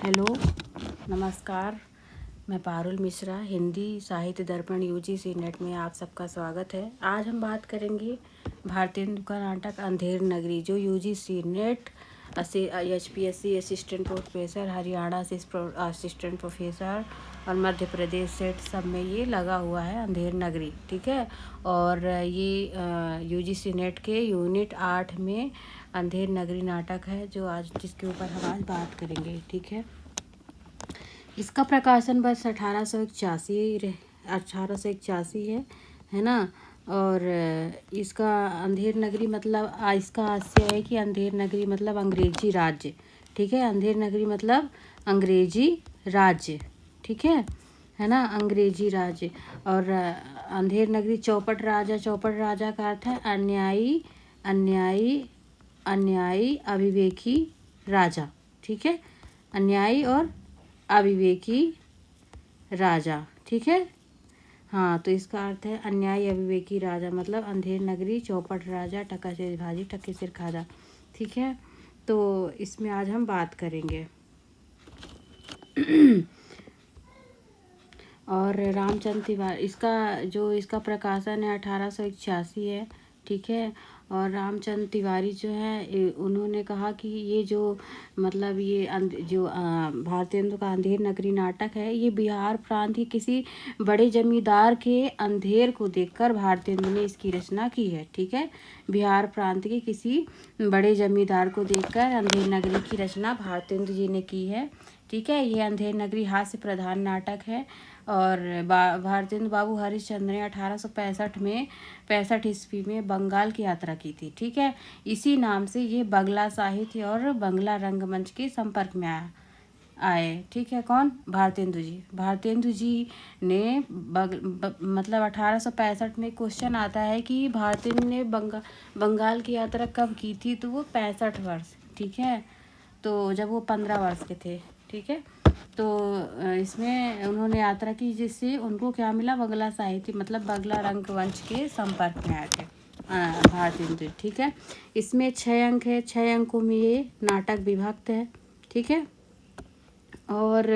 Hello, नमस्कार। मैं पारुल मिश्रा, हिंदी साहित्य दर्पण यूजीसी नेट में आप सबका स्वागत है। आज हम बात करेंगे भारतेंदु का नाटक अंधेर नगरी, जो UGC net HPSC assistant professor, Haryana से असिस्टेंट प्रोफेसर और मध्य प्रदेश सेट सब में ये लगा हुआ है, अंधेर नगरी। ठीक है। और ये यूजीसी नेट के यूनिट 8 में अंधेर नगरी नाटक है, जो आज जिसके ऊपर हम आज बात करेंगे। ठीक है। इसका प्रकाशन वर्ष 1881 है ना। और इसका अंधेर नगरी मतलब इसका हास्य है कि अंधेर नगरी मतलब अंग्रेजी राज्य। ठीक है। अंधेर नगरी मतलब अंग्रेजी राज्य। ठीक है ना, अंग्रेजी राज्य। और अंधेर नगरी चौपट राजा का अर्थ है अन्यायी अन्यायी अन्यायी अविवेकी राजा। ठीक है। अन्यायी और अविवेकी राजा। ठीक है। हाँ, तो इसका अर्थ है अन्यायी अविवेकी राजा मतलब अंधेर नगरी चौपट राजा टका से भाजी टके सिर खाजा। ठीक है। तो इसमें आज हम बात करेंगे। और रामचंद्र तिवारी, इसका प्रकाशन है 1881 है। ठीक है। और रामचंद्र तिवारी जो है उन्होंने कहा कि ये जो मतलब ये जो भारतेंदु का अंधेर नगरी नाटक है, ये बिहार प्रांत के किसी बड़े जमींदार के अंधेर को देखकर भारतेंदु ने इसकी रचना की है। ठीक है। बिहार प्रांत के किसी बड़े जमींदार को देखकर अंधेर नगरी की रचना भारतेंदु जी ने की है। ठीक है। ये अंधेर नगरी हास्य प्रधान नाटक है। और भारतेंदु बाबू हरिश्चंद्र ने 1865 ईस्वी में बंगाल की यात्रा की थी। ठीक है। इसी नाम से ये बंगला साहित्य और बंगला रंगमंच के संपर्क में आए। ठीक है। कौन? भारतेंदु जी ने मतलब 1865 में क्वेश्चन आता है कि भारतेंदु ने बंगाल की यात्रा कब की थी, तो वो 65 वर्ष। ठीक है। तो जब वो 15 वर्ष के थे। ठीक है। तो इसमें उन्होंने यात्रा की, जिससे उनको क्या मिला? बंगला साहित्य मतलब बंगला रंगमंच के संपर्क में आए थे भारतेंदु। ठीक है। इसमें 6 अंक है। 6 अंकों में ये नाटक विभक्त है। ठीक है। और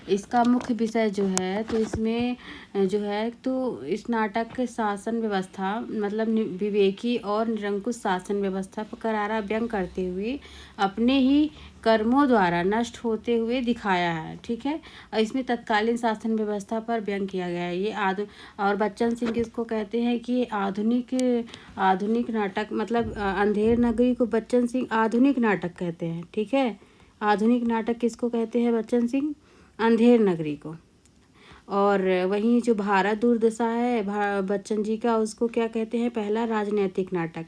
इसका मुख्य विषय जो है, तो इसमें जो है तो इस नाटक के शासन व्यवस्था मतलब विवेकी और निरंकुश शासन व्यवस्था पर करारा व्यंग करते हुए अपने ही कर्मों द्वारा नष्ट होते हुए दिखाया है। ठीक है। और इसमें तत्कालीन शासन व्यवस्था पर व्यंग किया गया है। ये और बच्चन सिंह किसको कहते हैं कि आधुनिक नाटक मतलब अंधेर नगरी को बच्चन सिंह आधुनिक नाटक कहते हैं। ठीक है। आधुनिक नाटक किसको कहते हैं? बच्चन सिंह अंधेर नगरी को। और वहीं जो भारत दुर्दशा है बच्चन जी का, उसको क्या कहते हैं? पहला राजनैतिक नाटक।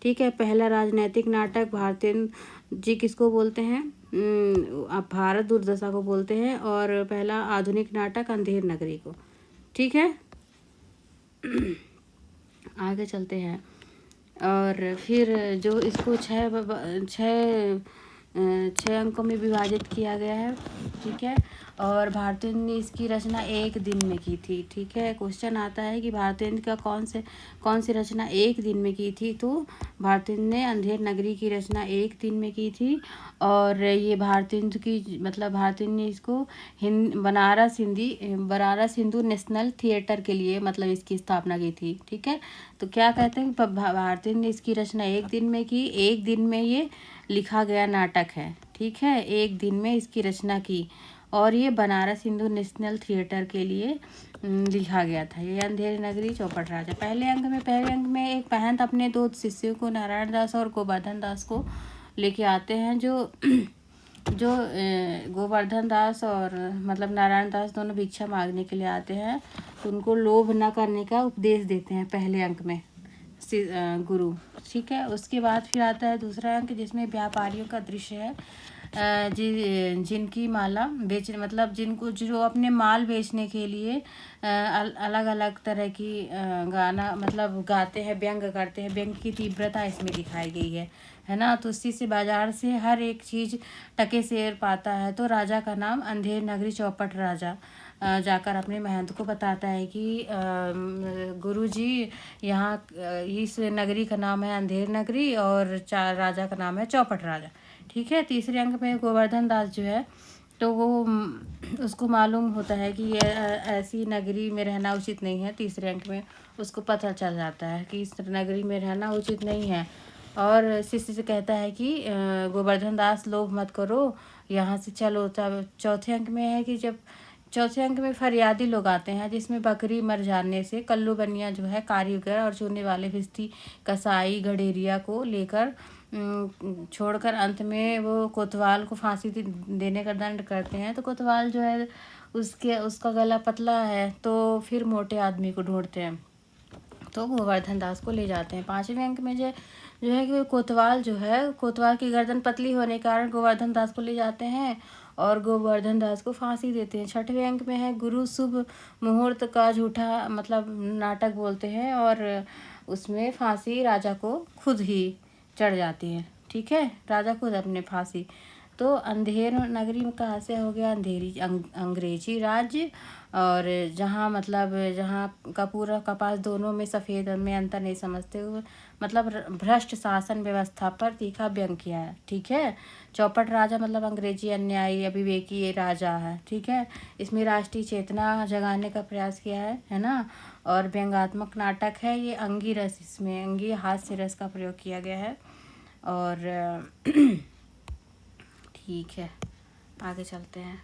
ठीक है। पहला राजनैतिक नाटक भारतेंदु जी किसको बोलते हैं? भारत दुर्दशा को बोलते हैं। और पहला आधुनिक नाटक अंधेर नगरी को। ठीक है। आगे चलते हैं। और फिर जो इसको छः अंकों में विभाजित किया गया है। ठीक है। और भारतेंदु ने इसकी रचना एक दिन में की थी। ठीक है। क्वेश्चन आता है कि भारतेंदु का कौन सी रचना एक दिन में की थी, तो भारतेंदु ने अंधेर नगरी की रचना एक दिन में की थी। और ये भारतेंदु ने इसको बनारस हिंदू नेशनल थिएटर के लिए मतलब इसकी स्थापना की थी। ठीक है। तो क्या कहते हैं? भारतेंदु ने इसकी रचना एक दिन में की, एक दिन में ये लिखा गया नाटक है। ठीक है। एक दिन में इसकी रचना की और ये बनारस हिंदू नेशनल थिएटर के लिए लिखा गया था। ये अंधेर नगरी चौपट राजा। पहले अंक में एक महंत अपने 2 शिष्यों को, नारायण दास और गोवर्धन दास को लेके आते हैं। जो गोवर्धन दास और मतलब नारायण दास दोनों भिक्षा मांगने के लिए आते हैं, तो उनको लोभ न करने का उपदेश देते हैं पहले अंक में गुरु। ठीक है। उसके बाद फिर आता है दूसरा अंक, जिसमें व्यापारियों का दृश्य है जिनकी माला बेचने मतलब जो अपने माल बेचने के लिए अलग अलग तरह की गाना मतलब गाते हैं, व्यंग करते हैं। व्यंग की तीव्रता इसमें दिखाई गई है ना। तो उसी से बाजार से हर एक चीज़ टके से पाता है। तो राजा का नाम अंधेर नगरी चौपट राजा जाकर अपने महंत को बताता है कि गुरुजी यहाँ इस नगरी का नाम है अंधेर नगरी और राजा का नाम है चौपट राजा। ठीक है। तीसरे अंक में गोवर्धन दास जो है, तो वो उसको मालूम होता है कि ये ऐसी नगरी में रहना उचित नहीं है। तीसरे अंक में उसको पता चल जाता है कि इस नगरी में रहना उचित नहीं है। और शिष्य से कहता है कि गोवर्धन दास लोभ मत करो, यहाँ से चलो। तब चौथे अंक में है कि जब चौथे अंक में फरियादी लोग आते हैं, जिसमें बकरी मर जाने से कल्लू बनिया जो है कारीगर और चूने वाले भिस्ती कसाई गडेरिया को लेकर छोड़कर अंत में वो कोतवाल को फांसी देने का दंड करते हैं। तो कोतवाल जो है उसका गला पतला है, तो फिर मोटे आदमी को ढूंढते हैं, तो गोवर्धन दास को ले जाते हैं। पांचवें अंक में जो है कि कोतवाल की गर्दन पतली होने के कारण गोवर्धन दास को ले जाते हैं और गोवर्धन दास को फांसी देते हैं। छठवें अंक में है गुरु शुभ मुहूर्त का झूठा मतलब नाटक बोलते हैं और उसमें फांसी राजा को खुद ही चढ़ जाती है। ठीक है, राजा खुद अपने फांसी। तो अंधेर नगरी में कहाँ से हो गया? अंधेरी अंग्रेजी राज्य। और जहाँ का पूरा कपास दोनों में सफ़ेद में अंतर नहीं समझते हुए मतलब भ्रष्ट शासन व्यवस्था पर तीखा व्यंग किया है। ठीक है, चौपट राजा मतलब अंग्रेजी अन्यायी अविवेकी ये राजा है। ठीक है, इसमें राष्ट्रीय चेतना जगाने का प्रयास किया है ना। और व्यंग्यात्मक नाटक है ये। अंगी रस, इसमें अंगी हास्य रस का प्रयोग किया गया है। और ठीक है, आगे चलते हैं।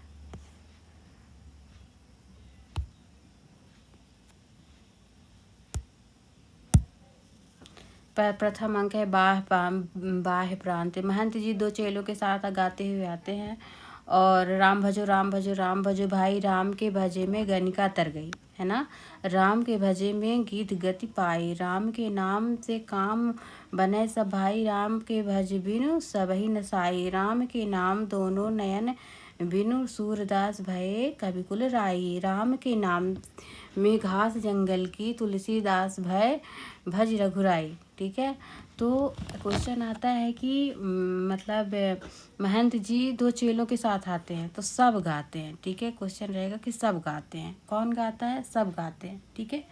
प्रथम अंक है बाह्य प्रांत। महंत जी दो चेलों के साथ गाते हुए आते हैं और राम भजो राम भजो राम भजो भाई, राम के भजे में गणिका तर गई, है ना। राम के भजे में गीत गति पाई, राम के नाम से काम बने सब भाई, राम के भज बिनु सबही नसाई, राम के नाम दोनों नयन बिनु सूरदास भये कविकुल राई, राम के नाम में घास जंगल की तुलसीदास भय भज रघुराई। ठीक है, तो क्वेश्चन आता है कि मतलब महंत जी दो चेलों के साथ आते हैं तो सब गाते हैं। ठीक है, क्वेश्चन रहेगा कि सब गाते हैं, कौन गाता है? सब गाते हैं। ठीक है,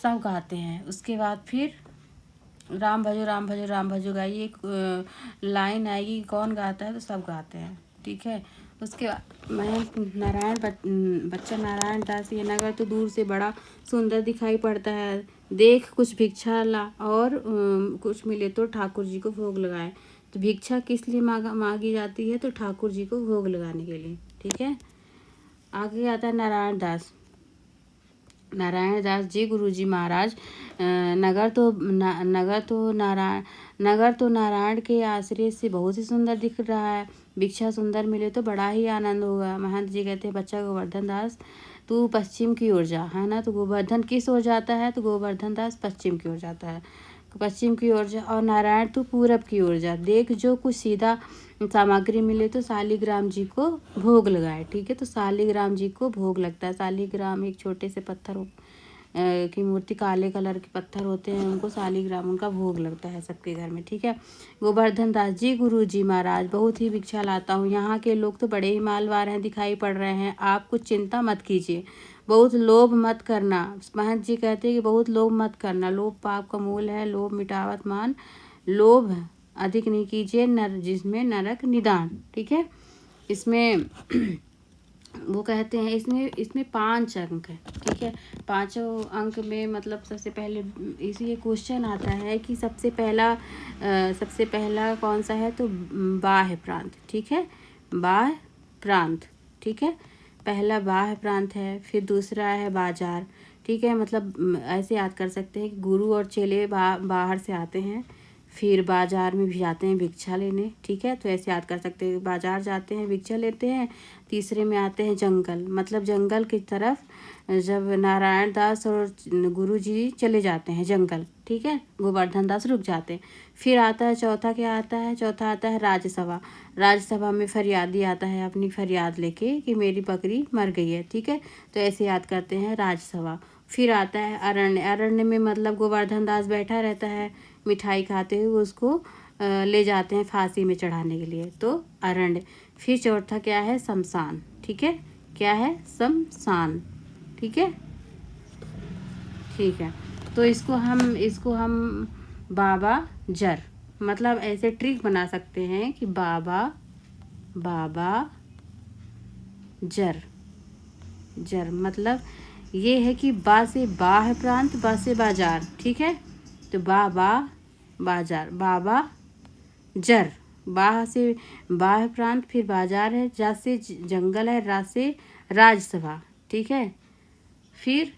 सब गाते हैं। उसके बाद फिर राम भजो राम भजो राम भजो गाइए, एक लाइन आएगी, कौन गाता है? तो सब गाते हैं। ठीक है, उसके बाद महंत नारायण बच्चा नारायण दास, ये नगर तो दूर से बड़ा सुंदर दिखाई पड़ता है, देख कुछ भिक्षा ला और कुछ मिले तो ठाकुर जी को भोग लगाए। तो भिक्षा किस लिए मांगी जाती है? तो ठाकुर जी को भोग लगाने के लिए। ठीक है, आगे आता है नारायण दास। नारायण दास जी गुरु जी महाराज, नगर तो नारायण के आश्रय से बहुत ही सुंदर दिख रहा है, भिक्षा सुंदर मिले तो बड़ा ही आनंद होगा। महंत जी कहते हैं बच्चा गोवर्धन दास तू पश्चिम की ओर जा, है ना। तो गोवर्धन किस ओर जाता है? तो गोवर्धन दास पश्चिम की ओर जाता है, पश्चिम की ओर जा। और नारायण तू पूरब की ओर जा, देख जो कुछ सीधा सामग्री मिले तो शालिग्राम जी को भोग लगाए। ठीक है, तो शालिग्राम जी को भोग लगता है। शालिग्राम एक छोटे से पत्थर की मूर्ति, काले कलर के पत्थर होते हैं, उनको शालिग्राम उनका भोग लगता है सबके घर में। ठीक है, गोवर्धन दास जी गुरु जी महाराज बहुत ही भिक्षा लाता हूँ, यहाँ के लोग तो बड़े ही मालवार हैं, दिखाई पड़ रहे हैं, आप कुछ चिंता मत कीजिए, बहुत लोभ मत करना। महंत जी कहते हैं कि बहुत लोभ मत करना, लोभ पाप का मूल है, लोभ मिटावत मान, लोभ अधिक नहीं कीजिए, जिसमें नरक निदान। ठीक है, इसमें वो कहते हैं इसमें 5 अंक है। ठीक है, 5 अंक में मतलब सबसे पहले इसी क्वेश्चन आता है कि सबसे पहला कौन सा है? तो बाह्य प्रांत। ठीक है, बाह्य प्रांत। ठीक है, पहला बाह्य प्रांत है, फिर दूसरा है बाजार। ठीक है, मतलब ऐसे याद कर सकते हैं कि गुरु और चेले बाहर से आते हैं, फिर बाजार में भी जाते हैं भिक्षा लेने। ठीक है, तो ऐसे याद कर सकते हैं, बाजार जाते हैं भिक्षा लेते हैं। तीसरे में आते हैं जंगल, मतलब जंगल की तरफ जब नारायण दास और गुरु जी चले जाते हैं जंगल। ठीक है, गोवर्धन दास रुक जाते हैं। फिर आता है चौथा, क्या आता है? चौथा आता है राज्यसभा। राज्यसभा में फरियादी आता है अपनी फरियाद लेके कि मेरी बकरी मर गई है। ठीक है, तो ऐसे याद करते हैं राज्यसभा। फिर आता है अरण्य। अरण्य में मतलब गोवर्धन दास बैठा रहता है मिठाई खाते हुए, उसको ले जाते हैं फांसी में चढ़ाने के लिए, तो अरण्य। फिर चौथा क्या है? शमशान। ठीक है, क्या है? शमशान। ठीक है, ठीक है, तो इसको हम बाबा जर मतलब ऐसे ट्रिक बना सकते हैं कि बाबा जर। जर मतलब ये है कि बा से बा है प्रांत, बा से बाजार, ठीक है। तो बा बाजार, बाबा जर। बा से बा है प्रांत, फिर बाजार है, जा से जंगल है, रा से राजसभा, ठीक है। फिर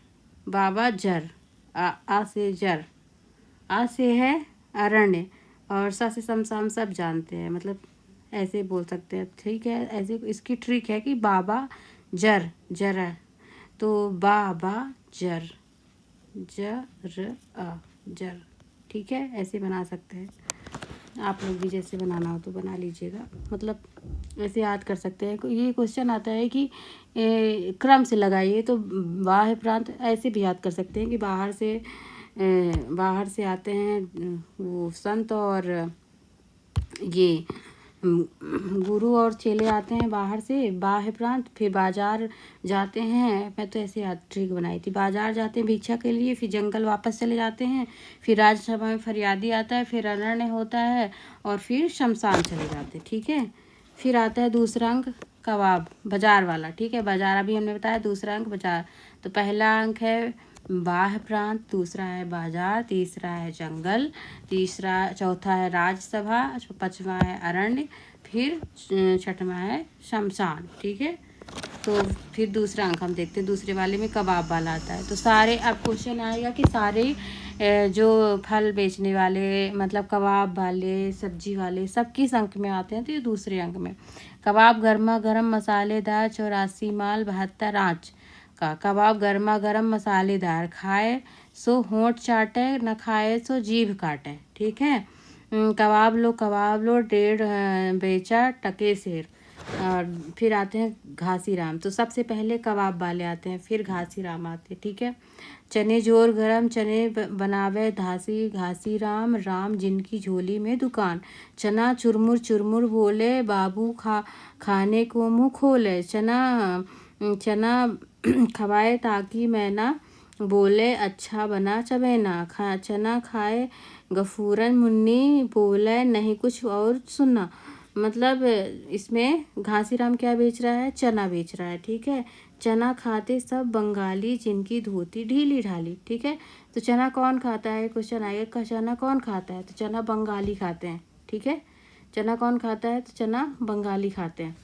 बाबा जर, आ से जर, आ से है अरण्य, और सा से शमशान, सब जानते हैं, मतलब ऐसे बोल सकते हैं, ठीक है। ऐसे इसकी ट्रिक है कि बाबा जर, जर, तो बाबा जर, जर आ, जर, ठीक है। ऐसे बना सकते हैं आप लोग भी, जैसे बनाना हो तो बना लीजिएगा, मतलब ऐसे याद कर सकते हैं। ये क्वेश्चन आता है कि क्रम से लगाइए, तो बाह्य प्रांत ऐसे भी याद कर सकते हैं कि बाहर से आते हैं वो संत, और ये गुरु और चेले आते हैं बाहर से, बाह्य प्रांत। फिर बाजार जाते हैं, मैं तो ऐसे याद ट्रिक बनाई थी, बाजार जाते हैं भिक्षा के लिए, फिर जंगल वापस चले जाते हैं, फिर राज्यसभा में फरियादी आता है, फिर अरण्य होता है, और फिर शमशान चले जाते हैं, ठीक है। फिर आता है दूसरा अंक कबाब, बाजार वाला, ठीक है। बाजार अभी हमने बताया, दूसरा अंक बाजार। तो पहला अंक है बाह्य प्रांत, दूसरा है बाजार, तीसरा है जंगल, चौथा है राज्यसभा, पांचवा है अरण्य, फिर छठवां है शमशान, ठीक है। तो फिर दूसरा अंक हम देखते हैं, दूसरे वाले में कबाब वाला आता है। तो सारे अब क्वेश्चन आएगा कि सारे जो फल बेचने वाले, मतलब कबाब वाले, सब्जी वाले, सब किस अंक में आते हैं, तो ये दूसरे अंक में। कबाब गर्मा गर्म मसालेदार, 84 माल, 72 आँच का। कबाब गर्मा गर्म मसालेदार, खाए सो होंठ चाटे, न खाए सो जीभ काटे, ठीक है। कबाब लो 1.5 बेचा टके सेर। और फिर आते हैं घासी राम, तो सबसे पहले कबाब वाले आते हैं, फिर घासी राम आते हैं, ठीक है। चने जोर गरम, चने बनावे धासी, घासी राम, राम जिनकी झोली में दुकान। चना चुरमुर चुरमुर बोले, बाबू खाने को मुँह खोले। चना खवाए ताकि मैं ना बोले, अच्छा बना चबेना। चना खाए गफूरन मुन्नी, बोले नहीं कुछ और सुनना। मतलब इसमें घासीराम क्या बेच रहा है, चना बेच रहा है, ठीक है। चना खाते सब बंगाली, जिनकी धोती ढीली ढाली, ठीक है। तो चना कौन खाता है, क्वेश्चन आएगा का चना कौन खाता है, तो चना बंगाली खाते हैं, ठीक है। चना कौन खाता है, तो चना बंगाली खाते हैं,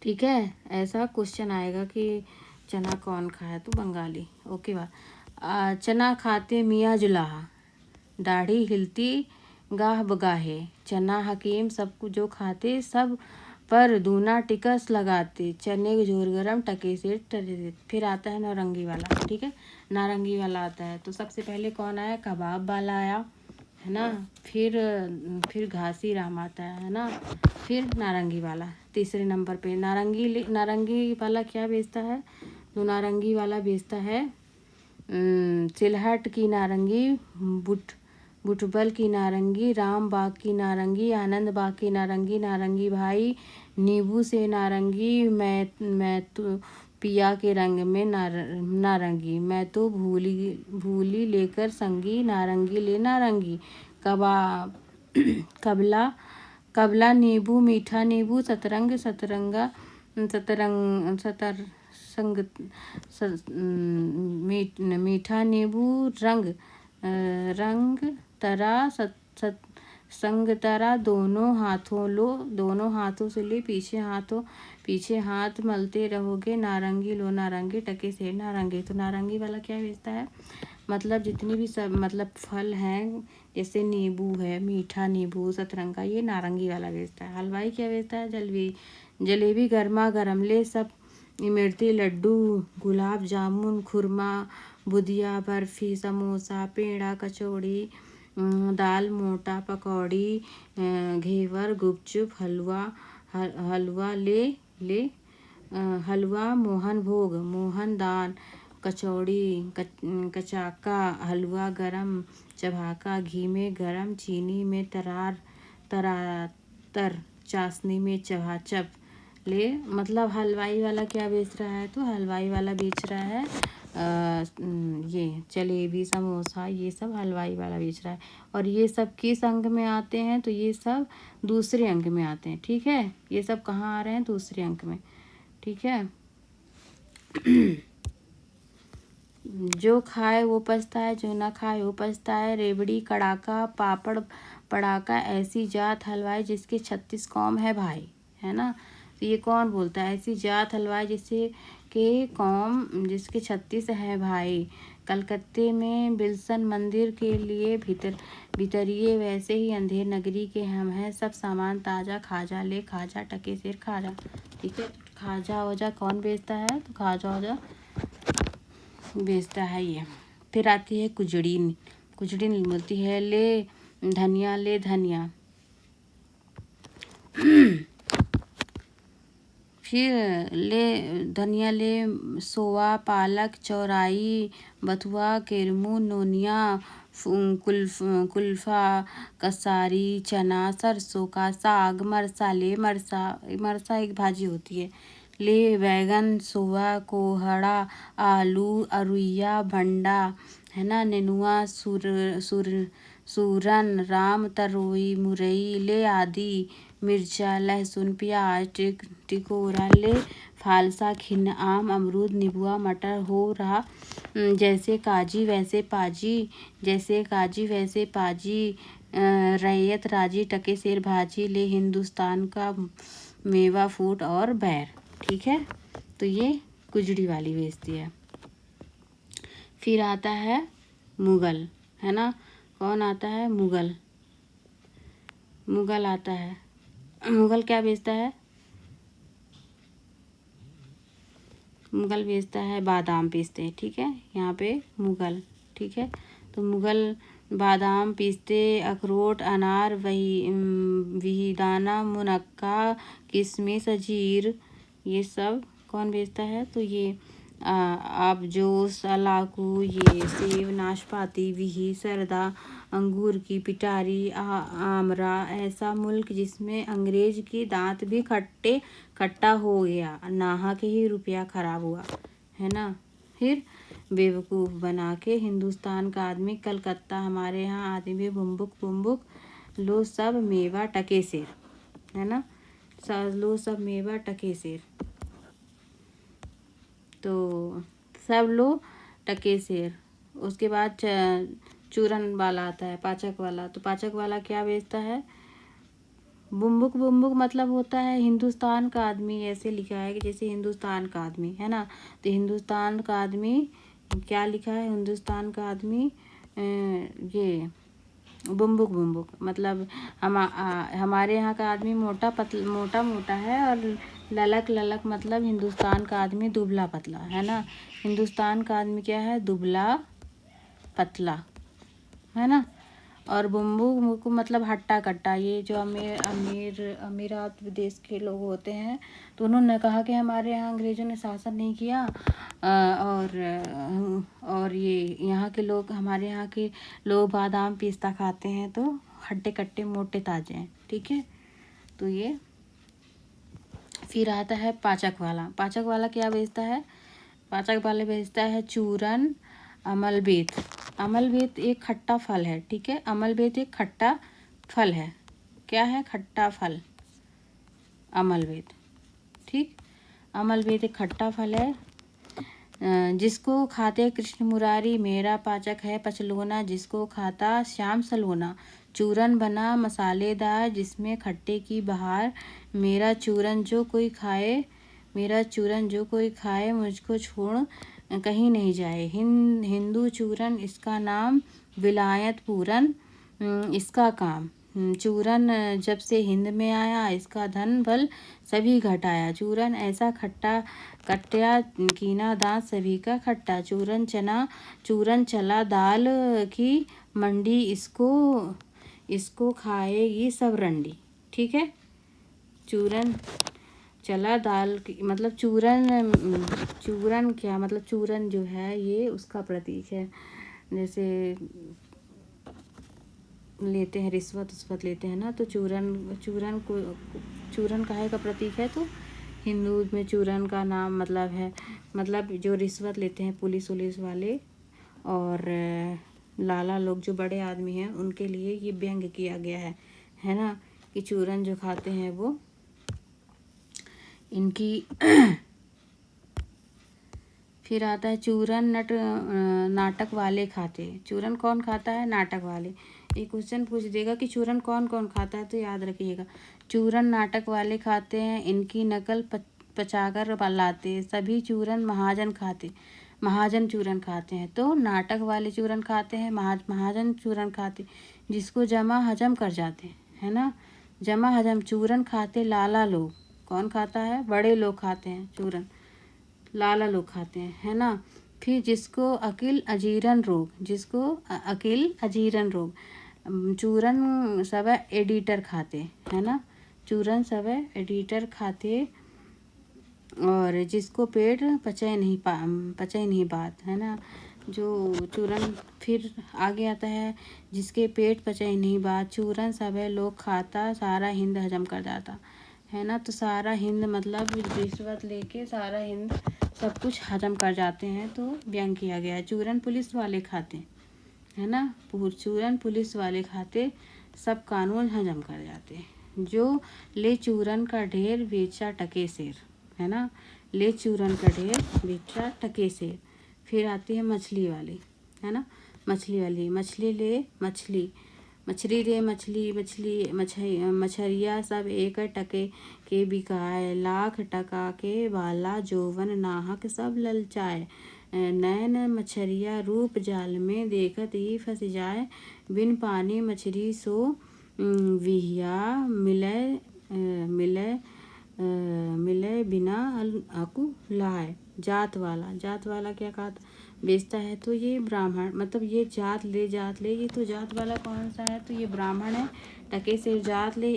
ठीक है। ऐसा क्वेश्चन आएगा कि चना कौन खाया, तो बंगाली, ओके बा। चना खाते मियाँ जुलाहा, दाढ़ी हिलती गाह बगाहे। चना हकीम सबको जो खाते, सब पर दूना टिकस लगाते। चने जोर गरम टके से टरे। फिर आता है नारंगी वाला, ठीक है। नारंगी वाला आता है, तो सबसे पहले कौन आया, कबाब वाला आया, है ना। फिर घासी राम आता है ना। फिर नारंगी वाला तीसरे नंबर पे। नारंगी वाला क्या बेचता है, तो नारंगी वाला बेचता है सिलहट की नारंगी, बुटबल की नारंगी, राम बाग की नारंगी, आनंद बाग की नारंगी, नारंगी भाई नींबू से नारंगी, मैं तो पिया के रंग में नारंगी, मैं तो भूली लेकर संगी, नारंगी ले नारंगी। कबाब कबला नींबू, मीठा नींबू, सतरंग सतरंगा, सतरंग सतर संग मीठा नींबू, रंग तरा संग तरा, दोनों हाथों लो, दोनों हाथों से ले, पीछे हाथ मलते रहोगे, नारंगी लो नारंगी, टके से नारंगी। तो नारंगी वाला क्या बेचता है, मतलब जितनी भी सब मतलब फल हैं, जैसे नींबू है, मीठा नींबू, सतरंगा, ये नारंगी वाला बेचता है। हलवाई क्या बेचता है, जलेबी गर्मा गर्म ले, सब इमरती लड्डू, गुलाब जामुन, खुरमा, बुदिया, बर्फी, समोसा, पेड़ा, कचौड़ी, दाल मोटा, पकौड़ी, घेवर, गुपचुप, हलवा ले हलवा, मोहन भोग, मोहन दान, कचौड़ी, कचाका, हलवा गरम, चबाका, घी में गरम, चीनी में तरातर, चाशनी में चबाचब ले। मतलब हलवाई वाला क्या बेच रहा है, तो हलवाई वाला बेच रहा है ये जलेबी, समोसा, ये सब हलवाई वाला बेच रहा है। और ये सब किस अंक में आते हैं, तो ये सब दूसरे अंक में आते हैं, ठीक है। ये सब कहाँ आ रहे हैं, दूसरे अंक में। ठीक है। जो खाए वो पछताए, जो ना खाए वो पछताए। रेवड़ी कड़ाका पापड़ पड़ाका, ऐसी जात हलवाई जिसके 36 कौम है भाई, है ना। तो ये कौन बोलता है? ऐसी जात हलवाई जिससे के कौम जिसके 36 है भाई। कलकत्ते में बिल्सन मंदिर के लिए भीतरिए, वैसे ही अंधेर नगरी के हम हैं। सब सामान ताज़ा, खाजा ले खाजा, टके सिर खाजा। ठीक है, खाजा वजा कौन बेचता है? तो खाजा वजा बेचता है ये। फिर आती है कुजड़ी। कुजड़ी बोलती है ले धनिया, ले धनिया। फिर ले धनिया, ले सोआ, पालक, चौराई, बथुआ, केरमू, नोनिया, कुल्फा, कसारी, चना, सरसों का साग, मरसा ले मरसा। मरसा एक भाजी होती है। ले बैगन, सोआ, कोहड़ा, आलू, अरुइया, भंडा, है ना, नेनुआ, सूरन, राम, तरोई, मुरई। ले आदि, मिर्चा, लहसुन, प्याज, टिकोरा। ले फालसा, खिन्न, आम, अमरूद, नीबुआ, मटर। हो रहा जैसे काजी वैसे पाजी, जैसे काजी वैसे पाजी। रैयत राजी, टके सेर भाजी। ले हिंदुस्तान का मेवा, फूट और बैर। ठीक है, तो ये कुजड़ी वाली बेचती है। फिर आता है मुगल, है ना। कौन आता है? मुगल। मुगल आता है। मुगल क्या बेचता है? मुगल बेचता है बादाम, पीसते। ठीक है, यहाँ पे मुगल। ठीक है, तो मुगल बादाम, पिस्ते, अखरोट, अनार, विहिदाना, मुनक्का, किशमिश, अंजीर, ये सब कौन बेचता है? तो ये आप जो सलाकू, ये सेब, नाशपाती, विही, सरदा, अंगूर की पिटारी, आमरा। ऐसा मुल्क जिसमें अंग्रेज की दांत भी खट्टा हो गया, नाहक ही रुपया खराब हुआ, है ना। फिर बेवकूफ़ बना के हिंदुस्तान का आदमी, कलकत्ता हमारे यहाँ आदमी, बुम्बुक बुम्बुक। लो सब मेवा टके सेर, है ना। लो सब मेवा टके सेर। तो सब लो टके सेर। उसके बाद चूरन वाला आता है, पाचक वाला। तो पाचक वाला क्या बेचता है? बुम्बुक बुम्बुक मतलब होता है हिंदुस्तान का आदमी। ऐसे लिखा है कि जैसे हिंदुस्तान का आदमी, है ना। तो हिंदुस्तान का आदमी क्या लिखा है? हिंदुस्तान का आदमी ये बुम्बुक बुम्बुक मतलब हमारे यहाँ का आदमी मोटा मोटा है, और ललक ललक मतलब हिंदुस्तान का आदमी दुबला पतला, है ना। हिंदुस्तान का आदमी क्या है? दुबला पतला, है ना। और बुम्बुक मतलब हट्टा कट्टा। ये जो अमीरात देश के लोग होते हैं, तो उन्होंने कहा कि हमारे यहाँ अंग्रेज़ों ने शासन नहीं किया, और ये यहाँ के लोग, हमारे यहाँ के लोग बादाम पिस्ता खाते हैं, तो हट्टे कट्टे मोटे ताजे हैं। ठीक है, तो ये फिर आता है पाचक वाला। पाचक वाला क्या बेचता है? पाचक वाले बेचता है चूरन, अमलबेत। अमलबेत एक खट्टा फल है। ठीक है, अमलबेत एक खट्टा फल है। क्या है? खट्टा फल, अमलबेत। ठीक, अमलबेत एक खट्टा फल है। जिसको खाते कृष्ण मुरारी, मेरा पाचक है पचलोना, जिसको खाता श्याम सलोना। चूरन बना मसालेदार, जिसमें खट्टे की बहार। मेरा चूरन जो कोई खाए, मेरा चूरन जो कोई खाए, मुझको छोड़ कहीं नहीं जाए। हिंदू चूरन इसका नाम, विलायत पूरन इसका काम। चूरन जब से हिंद में आया, इसका धन बल सभी घटाया। चूरन ऐसा खट्टा कट्या, कीना दांत सभी का खट्टा। चूरन चला दाल की मंडी, इसको खाएगी सब रंडी। ठीक है, चूरन चला दाल की मतलब चूरन क्या मतलब? चूरन जो है ये उसका प्रतीक है। जैसे लेते हैं रिश्वत लेते हैं ना, तो चूरन काहे का प्रतीक है? तो हिंदू में चूरन का नाम मतलब है, मतलब जो रिश्वत लेते हैं पुलिस वाले और लाला लोग, जो बड़े आदमी हैं, उनके लिए ये व्यंग किया गया है ना, कि चूरन जो खाते हैं वो इनकी फिर आता है चूरन नाटक वाले खाते। चूरन कौन खाता है? नाटक वाले। एक क्वेश्चन पूछ देगा कि चूरन कौन कौन खाता है, तो याद रखिएगा चूरन नाटक वाले खाते हैं, इनकी नकल पचाकर लाते, सभी चूरन महाजन खाते, महाजन चूरन खाते हैं। तो नाटक वाले चूरन खाते हैं, महाजन चूरन खाते, जिसको जमा हजम कर जाते हैं, है ना। जमा हजम चूरन खाते लाला लोग। कौन खाता है? बड़े लोग खाते हैं चूरन, लाला लोग खाते हैं, है ना। फिर जिसको अकिल अजीरन रोग, जिसको अकिल अजीरन रोग, चूरन सब एडिटर खाते, है ना। चूरन सब एडिटर खाते। और जिसको पेट पचे नहीं बात, है ना। जो चूरन, फिर आगे आता है जिसके पेट पचे नहीं बात, चूरन सब लोग खाता, सारा हिंद हजम कर जाता, है ना। तो सारा हिंद मतलब रिश्वत लेके सारा हिंद सब कुछ हजम कर जाते हैं, तो व्यंग किया गया है। चूरन पुलिस वाले खाते, है ना। चूरन पुलिस वाले खाते, सब कानून हजम कर जाते। जो ले चूरन का ढेर बेचा टके सेर, है ना। ले चूरन का ढेर बेचा टके सेर। फिर आती है मछली वाली, है ना। मछली वाली, मछली ले मछली, मछली रे मछली, मछरिया सब एक टके के बिकाए, लाख टका के बाला जोवन नाहक सब ललचाए। नैन मछरिया रूप जाल में देखत ही फंस जाए, बिन पानी मछली सो विहिया मिले बिना आकू लाए। जात वाला, जात वाला क्या कहा बेचता है? तो ये ब्राह्मण, मतलब ये जात ले ये तो जात वाला कौन सा है? तो ये ब्राह्मण है। टके से जात ले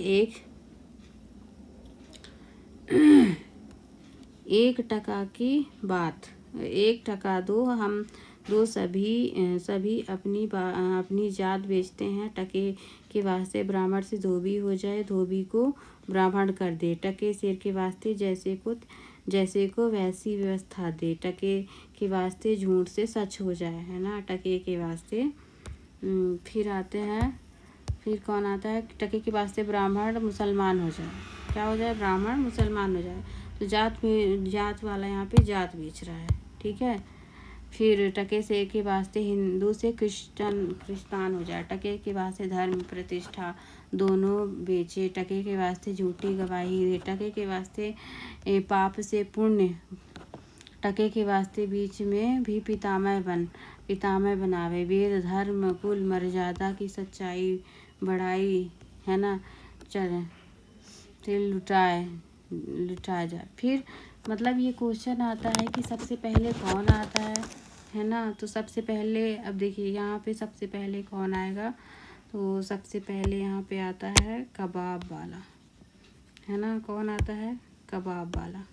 एक टका की बात, 1 टका दो, हम दो सभी अपनी जात बेचते हैं। टके के वास्ते ब्राह्मण से धोबी हो जाए, धोबी को ब्राह्मण कर दे। टके शेर के वास्ते जैसे को वैसी व्यवस्था दे। टके के वास्ते झूठ से सच हो जाए, है ना। टके के वास्ते फिर आते हैं, फिर कौन आता है? टके के वास्ते ब्राह्मण मुसलमान हो जाए। क्या हो जाए? ब्राह्मण मुसलमान हो जाए। तो जात वाला यहाँ पे जात बेच रहा है, ठीक है। फिर टके से के वास्ते हिंदू से क्रिस्तान हो जाए। टके के वास्ते धर्म प्रतिष्ठा दोनों बेचे। टके के वास्ते झूठी गवाही दे। टके के वास्ते पाप से पुण्य। टके के वास्ते बीच में भी पितामह बनावे। वेद धर्म कुल मर्यादा की सच्चाई बढ़ाई, है ना। चल तिल लुटाया जाए। फिर मतलब ये क्वेश्चन आता है कि सबसे पहले कौन आता है ना। तो सबसे पहले अब देखिए यहाँ पे सबसे पहले कौन आएगा? तो सबसे पहले यहाँ पे आता है कबाब वाला, है ना। कौन आता है? कबाब वाला।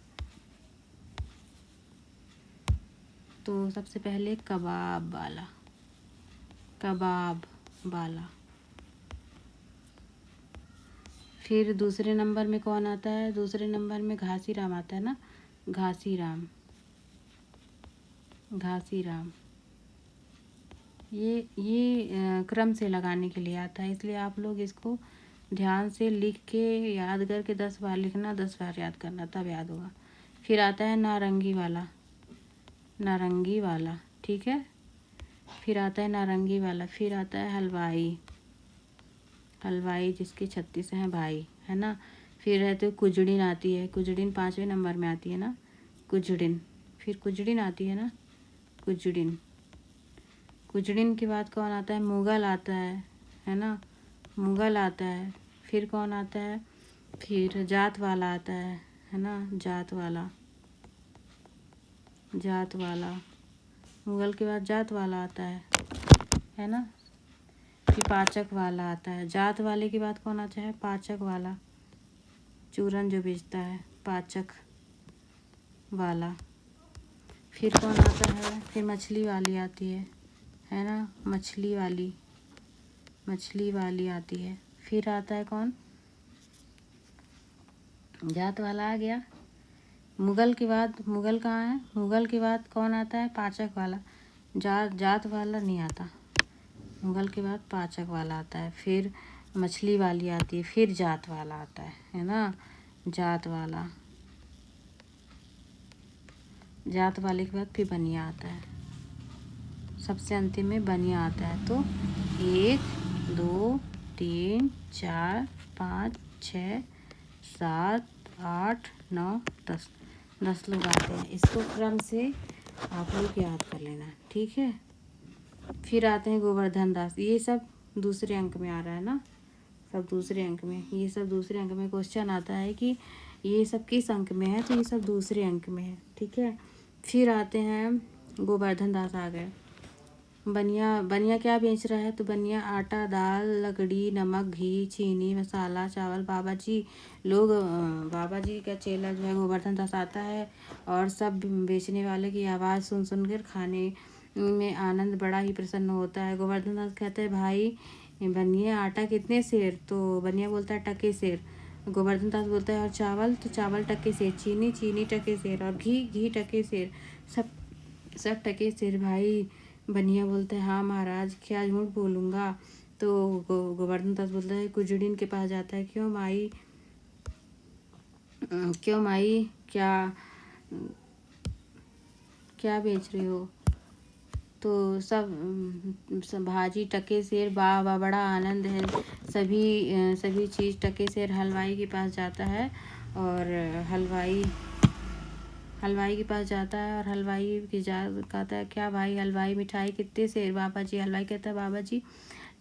तो सबसे पहले कबाब वाला। फिर दूसरे नंबर में कौन आता है? दूसरे नंबर में घासी राम आता है ना। घासी राम ये क्रम से लगाने के लिए आता है, इसलिए आप लोग इसको ध्यान से लिख के याद करके 10 बार लिखना, 10 बार याद करना, तब याद होगा। फिर आता है नारंगी वाला, ठीक है। फिर आता है नारंगी वाला। फिर आता है हलवाई जिसके 36 हैं भाई, है ना। फिर रहते कुजड़िन आती है। कुजड़िन 5वें नंबर में आती है ना। कुजड़िन, फिर कुजड़िन आती है ना। कुजड़िन के बाद कौन आता है? मुगल आता है ना। मुगल आता है। फिर कौन आता है? फिर जात वाला आता है ना। जात वाला। मुगल के बाद जात वाला आता है ना। फिर पाचक वाला आता है। जात वाले के बाद कौन आता है? पाचक वाला, चूरन जो बेचता है, पाचक वाला। फिर कौन आता है? फिर मछली वाली आती है ना। मछली वाली आती है। फिर आता है कौन? जात वाला आ गया। मुगल कहाँ है? मुगल के बाद कौन आता है? पाचक वाला। जात वाला नहीं आता। मुगल के बाद पाचक वाला आता है। फिर मछली वाली आती है। फिर जात वाला आता है ना। जात वाला। जात वाले के बाद फिर बनिया आता है, सबसे अंतिम में बनिया आता है। तो 1 2 3 4 5 6 7 8 9 10, 10 लोग आते हैं। इसको क्रम से आप लोग याद कर लेना, ठीक है। फिर आते हैं गोवर्धन दास, ये सब दूसरे अंक में आ रहा है ना, सब दूसरे अंक में, ये सब दूसरे अंक में क्वेश्चन आता है कि ये सब किस अंक में है, तो ये सब दूसरे अंक में है, ठीक है। फिर आते हैं गोवर्धन दास आ गए। बनिया, बनिया क्या बेच रहा है, तो बनिया आटा, दाल, लकड़ी, नमक, घी, चीनी, मसाला, चावल। बाबा जी लोग बाबा जी का चेला जो है गोवर्धन दास आता है और सब बेचने वाले की आवाज़ सुन सुनकर खाने में आनंद बड़ा ही प्रसन्न होता है। गोवर्धन दास कहते हैं भाई बनिया आटा कितने सेर, तो बनिया बोलता है टके सेर। गोवर्धन दास बोलता है और चावल, तो चावल टके सेर, चीनी, चीनी टके सेर, और घी, घी टके सेर, सब सब टके सेर भाई। बनिया बोलता है हाँ महाराज, क्या झूठ बोलूँगा। तो गोवर्धन दास बोलता है कुजड़ीन के पास जाता है, क्यों माई, क्यों माई, क्या क्या बेच रहे हो। तो सब भाजी टके सेर, वाह वाह बड़ा आनंद है। सभी चीज़ टके सेर हलवाई के पास जाता है और हलवाई के पास जाता है और हलवाई कहता है क्या भाई हलवाई मिठाई कितने सेर बाबा जी। हलवाई कहता है बाबा जी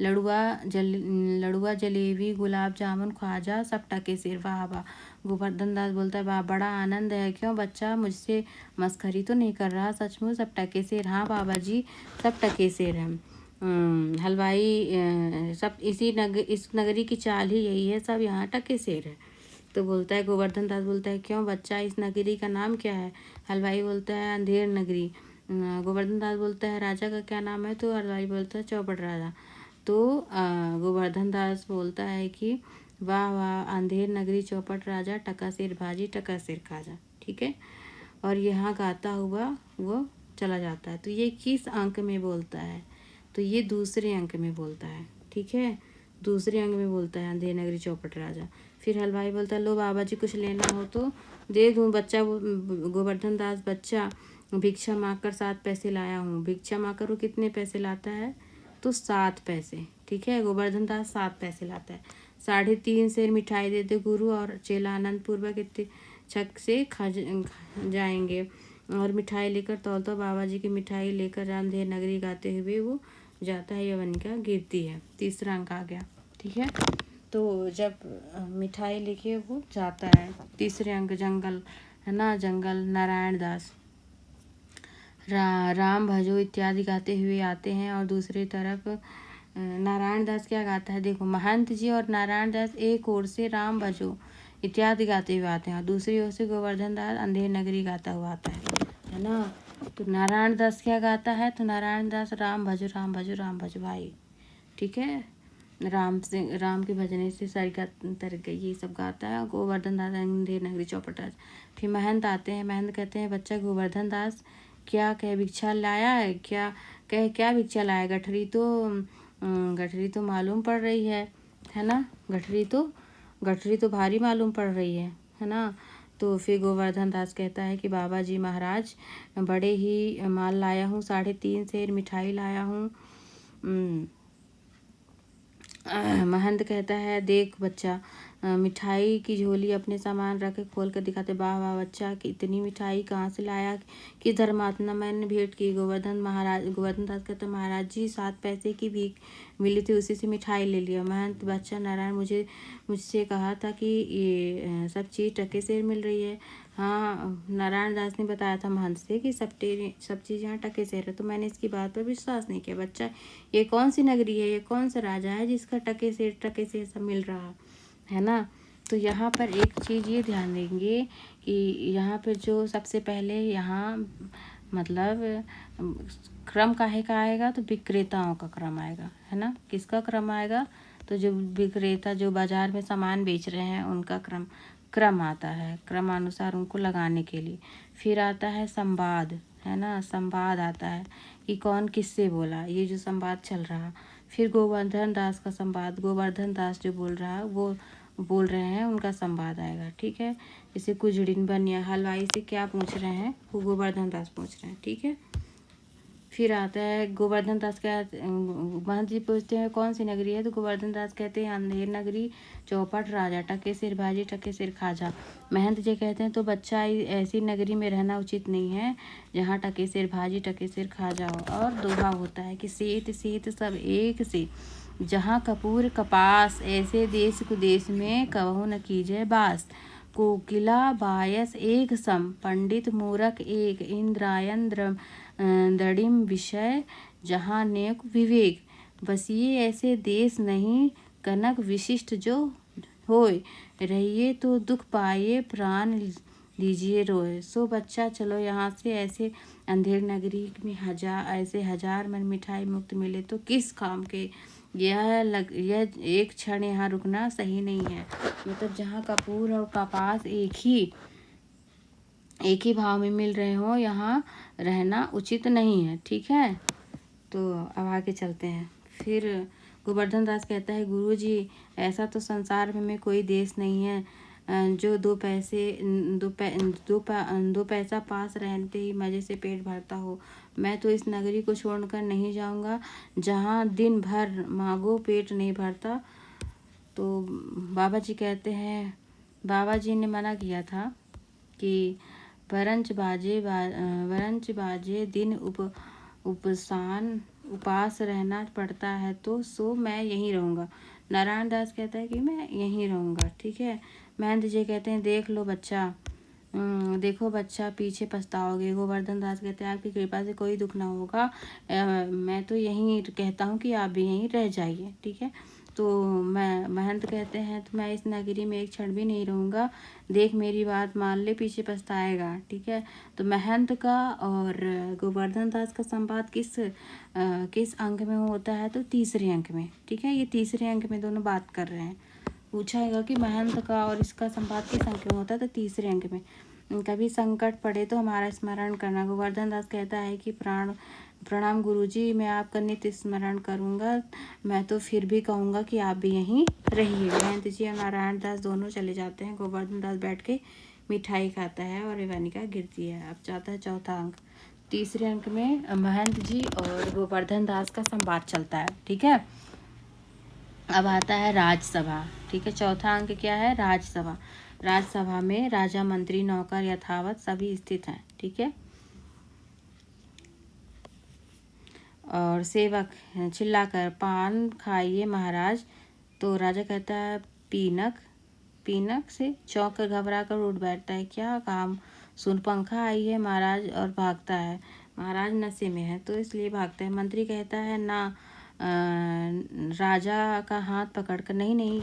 लड़ुआ जलेबी गुलाब जामुन ख्वाजा सब टके सेर, वाह वाह। गोवर्धन दास बोलता है वाह बड़ा आनंद है, क्यों बच्चा मुझसे मस्खरी तो नहीं कर रहा, सचमुच सब टके सेर। हाँ बाबा जी सब टके सेर हैं। हलवाई सब इस नगरी की चाल ही यही है, सब यहाँ टके सेर है। तो बोलता है गोवर्धन दास बोलता है क्यों बच्चा इस नगरी का नाम क्या है। हलवाई बोलता है अंधेर नगरी। गोवर्धन दास बोलता है राजा का क्या नाम है, तो हलवाई बोलता है चौपड़ राजा। तो गोवर्धन दास बोलता है कि वाह वाह अंधेर नगरी चौपट राजा टका सिर भाजी टका सिर खाजा, ठीक है। और यहाँ गाता हुआ वो चला जाता है। तो ये किस अंक में बोलता है, तो ये दूसरे अंक में बोलता है, ठीक है। दूसरे अंक में बोलता है अंधेर नगरी चौपट राजा। फिर हलवाई बोलता है लो बाबा जी कुछ लेना हो तो दे दूँ बच्चा। गोवर्धन दास बच्चा भिक्षा मांग कर 7 पैसे लाया हूँ। भिक्षा मांग कर वो कितने पैसे लाता है, तो 7 पैसे, ठीक है। गोवर्धन दास 7 पैसे लाता है। 3.5 सेर मिठाई दे दे गुरु, और चेला आनंद पूर्वक इतने छक से खा जाएंगे। और मिठाई लेकर तो बाबा जी की मिठाई लेकर अंधेर नगरी गाते हुए वो जाता है, यवनिका गिरती है। तीसरा अंक आ गया, ठीक है। तो जब मिठाई लेके वो जाता है, तीसरे अंक जंगल है ना, जंगल नारायण दास राम भजो इत्यादि गाते हुए आते हैं। और दूसरी तरफ नारायण दास क्या गाता है, देखो महंत जी और नारायण दास एक ओर से राम भजो इत्यादि गाते हुए आते हैं और दूसरी ओर से गोवर्धन दास अंधेर नगरी गाता हुआ आता है ना। तो नारायण दास क्या गाता है, तो नारायण दास राम भजो राम भजो राम भजो भाई, ठीक है। राम के भजने से सरिका तर गई, ये सब गाता है। गोवर्धन दास अंधेर नगरी चौपट राज। फिर महंत आते हैं। महंत कहते हैं बच्चा गोवर्धन दास क्या कह भिक्षा लाया है, क्या भिक्षा लाया। गठरी तो मालूम पड़ रही है ना। गठरी तो भारी मालूम पड़ रही है ना। तो फिर गोवर्धन दास कहता है कि बाबा जी महाराज बड़े ही माल लाया हूँ, 3.5 सेर मिठाई लाया हूँ। महंत कहता है देख बच्चा, मिठाई की झोली अपने सामान रख के खोल कर दिखाते, वाह वाह बच्चा कि इतनी मिठाई कहाँ से लाया, कि धर्मात्मा मैंने भेंट की। गोवर्धन दास कहता महाराज जी 7 पैसे की भीख मिली थी, उसी से मिठाई ले लिया। महंत बच्चा नारायण मुझसे कहा था कि ये सब चीज़ टके से मिल रही है। हाँ नारायण दास ने बताया था महंत से कि सब चीज़ यहाँ टके से है, तो मैंने इसकी बात पर विश्वास नहीं किया। बच्चा ये कौन सी नगरी है, ये कौन सा राजा है जिसका टके से सब मिल रहा है ना। तो यहाँ पर एक चीज़ ये ध्यान देंगे कि यहाँ पर जो सबसे पहले यहाँ मतलब क्रम काहे का आएगा, तो विक्रेताओं का क्रम आएगा, है ना। किसका क्रम आएगा, तो जो विक्रेता जो बाजार में सामान बेच रहे हैं उनका क्रम आता है, क्रमानुसार उनको लगाने के लिए। फिर आता है संवाद, है ना, संवाद आता है कि कौन किससे बोला, ये जो संवाद चल रहा। फिर गोवर्धन दास का संवाद, गोवर्धन दास जो बोल रहा है बोल रहे हैं उनका संवाद आएगा। ठीक है, जैसे कुजड़िन बनिया हलवाई से क्या पूछ रहे हैं, वो गोवर्धन दास पूछ रहे हैं। ठीक है, फिर आता है गोवर्धन दास का, महंत जी पूछते हैं कौन सी नगरी है, तो गोवर्धन दास कहते हैं अंधेर नगरी, चौपट राजा, टके सिर भाजी टके सिर खाजा। महंत जी कहते हैं तो बच्चा ऐसी नगरी में रहना उचित नहीं है जहाँ टके सिर भाजी टके सिर खाजा हो। और दोहा होता है कि सेत सेत सब एक से, जहाँ कपूर कपास, ऐसे देश कुदेश में कबहू न कीजिए बास। कोकिला बायस एक सम, पंडित मूरख एक, इंद्रायन दृढ़िम विषय, जहाँ नेक विवेक। बस ये ऐसे देश नहीं, कनक विशिष्ट जो होय, रहिए तो दुख पाइए प्राण लीजिए रोए। सो बच्चा चलो यहाँ से, ऐसे अंधेर नगरी में हजार मन मिठाई मुक्त मिले तो किस काम के। यह एक क्षण यहाँ रुकना सही नहीं है। मतलब जहाँ कपूर और कपास एक ही भाव में मिल रहे हो, यहाँ रहना उचित नहीं है। ठीक है, तो अब आगे चलते हैं। फिर गोवर्धन दास कहता है गुरुजी, ऐसा तो संसार में कोई देश नहीं है जो दो पैसा पास रहते ही मज़े से पेट भरता हो। मैं तो इस नगरी को छोड़कर नहीं जाऊंगा जहाँ दिन भर मांगो पेट नहीं भरता। तो बाबा जी कहते हैं, बाबा जी ने मना किया था कि वरंच बाजे दिन उपास रहना पड़ता है, तो सो मैं यहीं रहूँगा। नारायण दास कहता है कि मैं यहीं रहूँगा। ठीक है, महंत जी कहते हैं देख लो बच्चा, देखो बच्चा पीछे पछताओगे। गोवर्धन दास कहते हैं आपकी कृपा से कोई दुख ना होगा, मैं तो यहीं कहता हूँ कि आप भी यहीं रह जाइए। ठीक है, तो महंत कहते हैं तो मैं इस नगरी में एक क्षण भी नहीं रहूँगा, देख मेरी बात मान ले, पीछे पछताएगा। ठीक है, तो महंत का और गोवर्धन दास का संवाद किस अंक में होता है, तो तीसरे अंक में। ठीक है, ये तीसरे अंक में दोनों बात कर रहे हैं। पूछाएगा कि महंत का और इसका संवाद किस अंक में होता है, तो तीसरे अंक में। कभी संकट पड़े तो हमारा स्मरण करना। गोवर्धन दास कहता है कि प्रणाम गुरुजी, मैं आपका नित्य स्मरण करूंगा, मैं तो फिर भी कहूँगा कि आप भी यहीं रहिए। महंत जी और नारायण दास दोनों चले जाते हैं। गोवर्धन दास बैठ के मिठाई खाता है और रेवानिका गिरती है। अब जाता है चौथा अंक। तीसरे अंक में महंत जी और गोवर्धन दास का संवाद चलता है। ठीक है, अब आता है राजसभा। ठीक है, चौथा अंक क्या है, राजसभा। राजसभा में राजा मंत्री नौकर यथावत सभी स्थित हैं। ठीक है, और सेवक चिल्लाकर पान खाइए महाराज। तो राजा कहता है पीनक से चौंक कर घबरा कर उठ बैठता है। क्या काम, सुन पंखा आई है महाराज, और भागता है। महाराज नशे में है तो इसलिए भागता है। मंत्री कहता है ना, राजा का हाथ पकड़कर, नहीं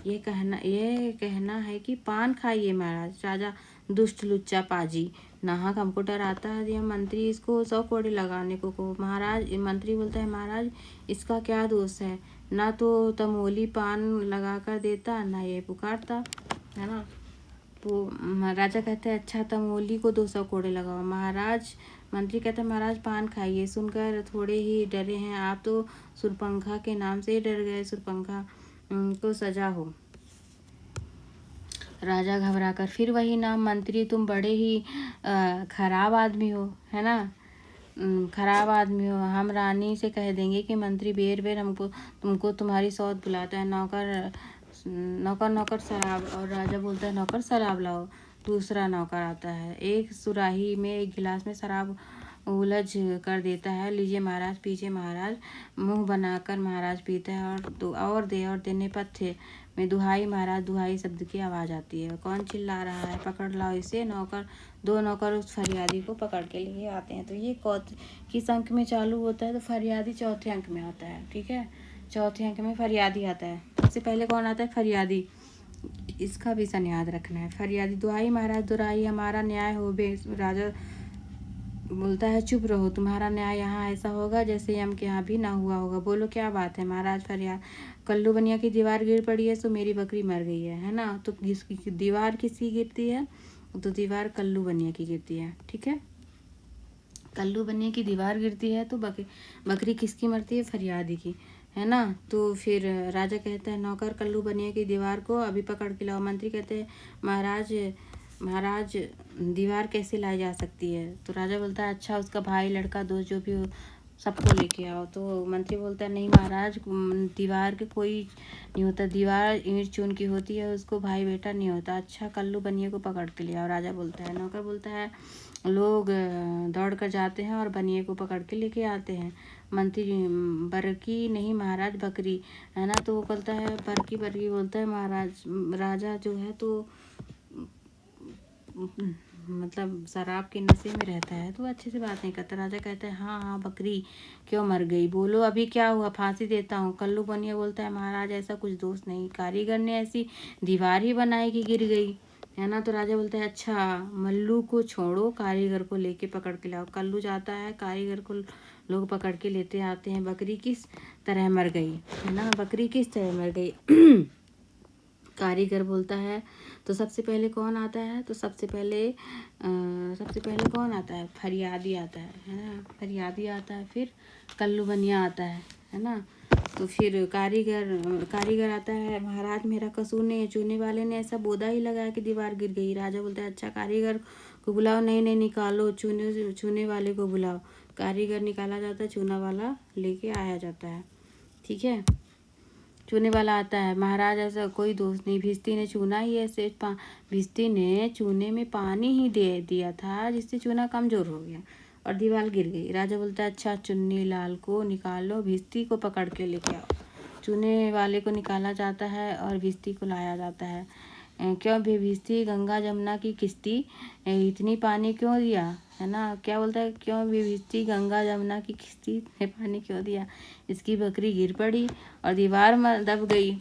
ये कहना है कि पान खाइए महाराज। राजा दुष्ट लुच्चा पाजी, नाहक हमको डराता है। यह मंत्री इसको 100 कोड़े लगाने को महाराज। मंत्री बोलता है महाराज इसका क्या दोष है, ना तो तमोली पान लगा कर देता, ना ये पुकारता, है ना। तो राजा कहता है अच्छा तमोली को 200 कोड़े लगाओ महाराज। मंत्री कहता है महाराज पान खाइए। सुनकर थोड़े ही डरे हैं आप तो सुरपंखा के नाम से ही डर गए, सुरपंखा को सजा हो। राजा घबरा कर फिर वही नाम, मंत्री तुम बड़े ही खराब आदमी हो, है ना, खराब आदमी हो। हम रानी से कह देंगे कि मंत्री बेर बेर तुमको तुम्हारी सौत बुलाता है। नौकर शराब, और राजा बोलता है नौकर शराब लाओ। दूसरा नौकर आता है, एक सुराही में एक गिलास में शराब उलझ कर देता है। लीजिए महाराज पीजिए। महाराज मुंह बनाकर महाराज पीता है और देने पथ्य में दुहाई महाराज, दुहाई शब्द की आवाज़ आती है। कौन चिल्ला रहा है, पकड़ लाओ इसे। दो नौकर उस फरियादी को पकड़ के लिए आते हैं। तो ये किस अंक में चालू होता है, तो फरियादी चौथे अंक में आता है। ठीक है, चौथे अंक में फरियादी आता है। सबसे पहले कौन आता है, फरियादी। इसका भी सन याद रखना है। फरियादी, दुहाई महाराज दुराई हमारा न्याय हो बे। राजा बोलता है चुप रहो, तुम्हारा न्याय यहाँ ऐसा होगा जैसे यम के यहाँ भी ना हुआ होगा। बोलो क्या बात है महाराज। फरियाद, कल्लू बनिया की दीवार गिर पड़ी है तो मेरी बकरी मर गई है ना। तो दीवार किसकी गिरती है, तो दीवार कल्लू बनिया की गिरती है। ठीक है, कल्लू बनिया की दीवार गिरती है तो बकरी किसकी मरती है, फरियादी की। है ना। तो फिर राजा कहता है नौकर कल्लू बनिया की दीवार को अभी पकड़ के लाओ। मंत्री कहते हैं महाराज महाराज दीवार कैसे लाई जा सकती है। तो राजा बोलता है अच्छा उसका भाई लड़का दोस्त जो भी हो सबको लेके आओ। तो मंत्री बोलता है नहीं महाराज दीवार के कोई नहीं होता, दीवार ईंट चून की होती है, उसको भाई बेटा नहीं होता। अच्छा कल्लू बनिए को पकड़ के ले आओ। राजा बोलता है। नौकर बोलता है लोग दौड़ कर जाते हैं और बनिए को पकड़ के लेके आते हैं। मंत्री बरकी नहीं महाराज बकरी, है ना। तो वो बोलता है बरकी बरकी बोलता है महाराज राजा जो है तो मतलब शराब के नशे में रहता है तो अच्छे से बात नहीं करता। राजा कहता है हाँ हाँ बकरी क्यों मर गई, बोलो अभी क्या हुआ, फांसी देता हूँ। कल्लू बनिया बोलता है महाराज ऐसा कुछ दोष नहीं, कारीगर ने ऐसी दीवार ही बनाई कि गिर गई, है ना। तो राजा बोलता है अच्छा मल्लू को छोड़ो कारीगर को लेके पकड़ के लाओ। कल्लू जाता है, कारीगर को लोग पकड़ के लेते आते हैं। बकरी किस तरह मर गई, है ना, बकरी किस तरह मर गई। कारीगर बोलता है तो सबसे पहले कौन आता है, तो सबसे पहले कौन आता है, फरियादी आता है ना, फरियादी आता है। फिर कल्लू बनिया आता है ना। तो फिर कारीगर आता है महाराज मेरा कसूर नहीं है, चूने वाले ने ऐसा बोदा ही लगाया कि दीवार गिर गई। राजा बोलता है अच्छा कारीगर को बुलाओ। नहीं नहीं निकालो, चूने वाले को बुलाओ। कारीगर निकाला जाता है, चूना वाला लेके आया जाता है। ठीक है, चूने वाला आता है महाराज ऐसा कोई दोष नहीं, भिस्ती ने चूना ही ऐसे भिस्ती ने चूने में पानी ही दे दिया था जिससे चूना कमजोर हो गया और दीवार गिर गई। राजा बोलता है अच्छा चुन्नी लाल को निकालो, भिस्ती को पकड़ के लेके आओ। चूने वाले को निकाला जाता है और भिस्ती को लाया जाता है। क्यों भिस्ती गंगा जमुना की किश्ती, इतनी पानी क्यों दिया, है ना। क्या बोलता है क्यों भिस्ती गंगा जमुना की किश्ती ने पानी क्यों दिया, इसकी बकरी गिर पड़ी और दीवार में दब गई।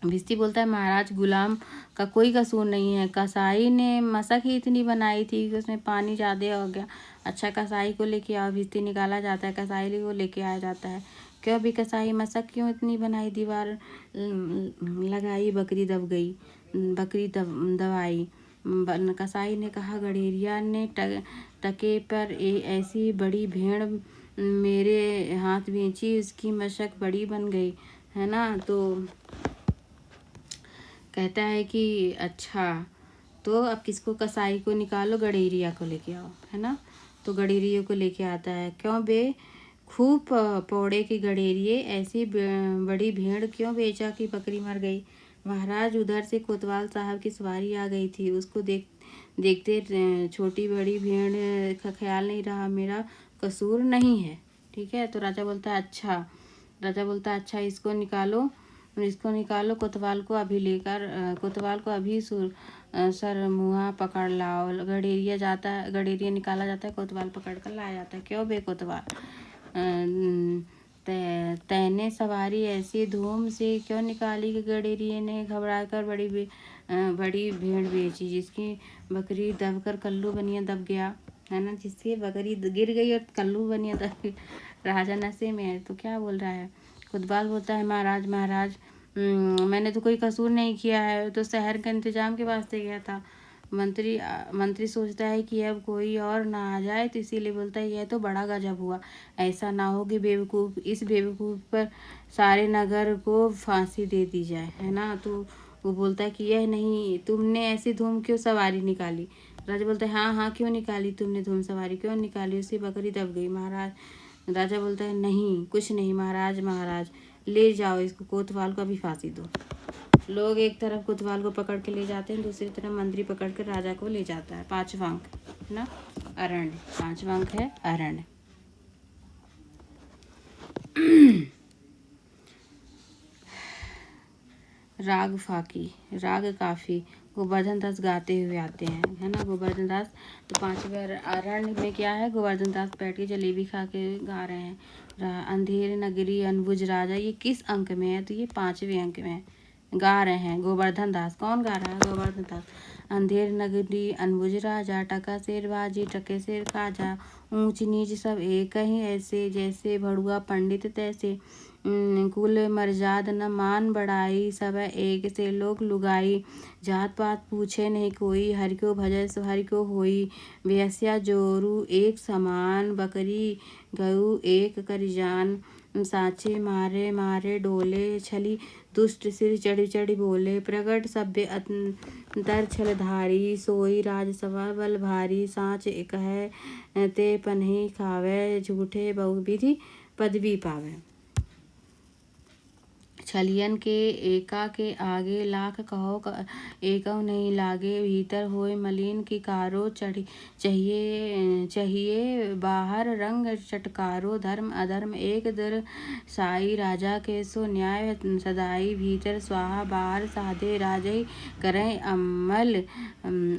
भिस्ती बोलता है महाराज गुलाम का कोई कसूर नहीं है, कसाई ने मशक ही इतनी बनाई थी कि उसमें पानी ज़्यादा हो गया। अच्छा कसाई को लेके आओ। भिस्ती निकाला जाता है, कसाई को लेके आया जाता है। क्यों भी कसाई मशक क्यों इतनी बनाई, दीवार लगाई बकरी दब गई, बकरी दबाई। कसाई ने कहा गडेरिया ने टके पर ऐसी बड़ी भेड़ मेरे हाथ बेची, उसकी मशक बड़ी बन गई, है ना। तो कहता है कि अच्छा तो अब किसको, कसाई को निकालो, गडेरिया को लेके आओ, है ना। तो गडेरिया को लेके आता है। क्यों बे खूब पौड़े की गडेरिए ऐसी बड़ी भेड़ क्यों बेचा कि बकरी मर गई। महाराज उधर से कोतवाल साहब की सवारी आ गई थी, उसको देखते छोटी बड़ी भेड़ का ख्याल नहीं रहा, मेरा कसूर नहीं है। ठीक है, तो राजा बोलता है अच्छा इसको निकालो कोतवाल को अभी लेकर कोतवाल को अभी सर मुँहा पकड़ लाओ। गडेरिया निकाला जाता है, कोतवाल पकड़ कर लाया जाता है। क्यों बे कोतवाल तैने सवारी ऐसी धूम से क्यों निकाली कि गडेरिये ने घबरा कर बड़ी भेड़ बेची, जिसकी बकरी दबकर कल्लू बनिया दब गया, है ना। जिसकी बकरी गिर गई और कल्लू बनिया दब गई। राजा नशे में है तो क्या बोल रहा है। कोतवाल बोलता है महाराज मैंने तो कोई कसूर नहीं किया है, तो शहर के इंतजाम के वास्ते गया था। मंत्री सोचता है कि अब कोई और ना आ जाए, तो इसीलिए बोलता है यह तो बड़ा गजब हुआ, ऐसा ना हो कि इस बेवकूफ़ पर सारे नगर को फांसी दे दी जाए, है ना। तो वो बोलता है कि यह नहीं, तुमने ऐसी धूम क्यों सवारी निकाली। राजा बोलता है हाँ क्यों निकाली, तुमने धूम सवारी क्यों निकाली, उसकी बकरी दब गई। राजा बोलता है नहीं कुछ नहीं महाराज ले जाओ इसको, कोतवाल को अभी फांसी दो। लोग एक तरफ कोतवाल को पकड़ के ले जाते हैं, दूसरी तरफ मंत्री पकड़ कर राजा को ले जाता है। 5वां अंक है ना अरण्य, 5वां अंक है अरण्य। राग फाकी, राग काफी, गोवर्धन दास गाते हुए आते हैं, है ना। गोवर्धन दास तो 5वें अरण्य में क्या है, गोवर्धन दास बैठ के जलेबी खा के गा रहे हैं। अंधेर नगरी अनबुझ राजा, ये किस अंक में है, तो ये 5वें अंक में गा रहे हैं गोवर्धन दास। कौन गा रहा है, गोवर्धन दास। अंधेर नगरी अनबुझ राजा, टका शेर बाजी टके शेर खाजा, ऊंच नीच सब एक ही ऐसे, जैसे भड़ुआ पंडित तैसे, कुल मर्जाद न मान बढ़ाई, सब एक से लोग लुगाई, जात पात पूछे नहीं कोई, हर को भजय सो हर को होई, वेश्या जोरू एक समान, बकरी गऊ एक करी जान, साचे मारे मारे डोले, छली दुष्ट सिर चढ़ी चढ़ी बोले, प्रगट सभ्य अंतर छलधारी, सोई राजसभा बल भारी, साँच कहे ते पनहि खावे, झूठे बहुविधि पदवी पावे। छलियन के एका के आगे, लाख कहो एकौ नहीं लागे, भीतर होय मलिन की कारो, चाहिए बाहर रंग चटकारो, धर्म अधर्म एक दर साई, राजा के सो न्याय सदाई, भीतर स्वाहा बाहर साधे, राजई करें अमल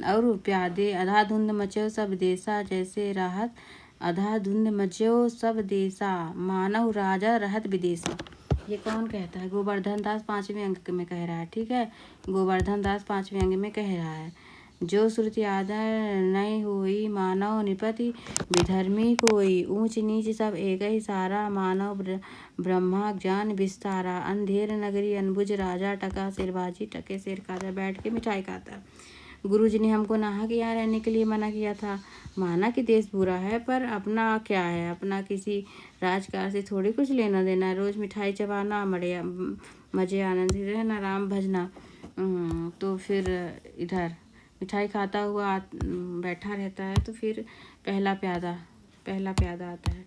और प्यादे, अधाधुंध मचो सब देसा, जैसे राहत अधाधुंध मचो सब देसा, मानव राजा रहत विदेसा। ये कौन कहता है? गोवर्धन दास 5वें अंक में कह रहा है। ठीक है, गोवर्धन दास 5वें अंक में कह रहा है, जो श्रुति आदर नहीं होई, मानव निपति विधर्मी कोई, ऊंच नीच सब एक ही सारा, मानव ब्रह्मा ज्ञान विस्तारा, अंधेर नगरी अनबुझ राजा, टका सिरबाजी टके सिर खाजा, बैठ के मिठाई खाता। गुरुजी ने हमको नाहक यहाँ रहने के लिए मना किया था। माना कि देश बुरा है, पर अपना क्या है, अपना किसी राजकार से थोड़ी कुछ लेना देना। रोज मिठाई चबाना, मजे आनंद से रहना, राम भजना। तो फिर इधर मिठाई खाता हुआ बैठा रहता है। तो फिर पहला प्यादा आता है।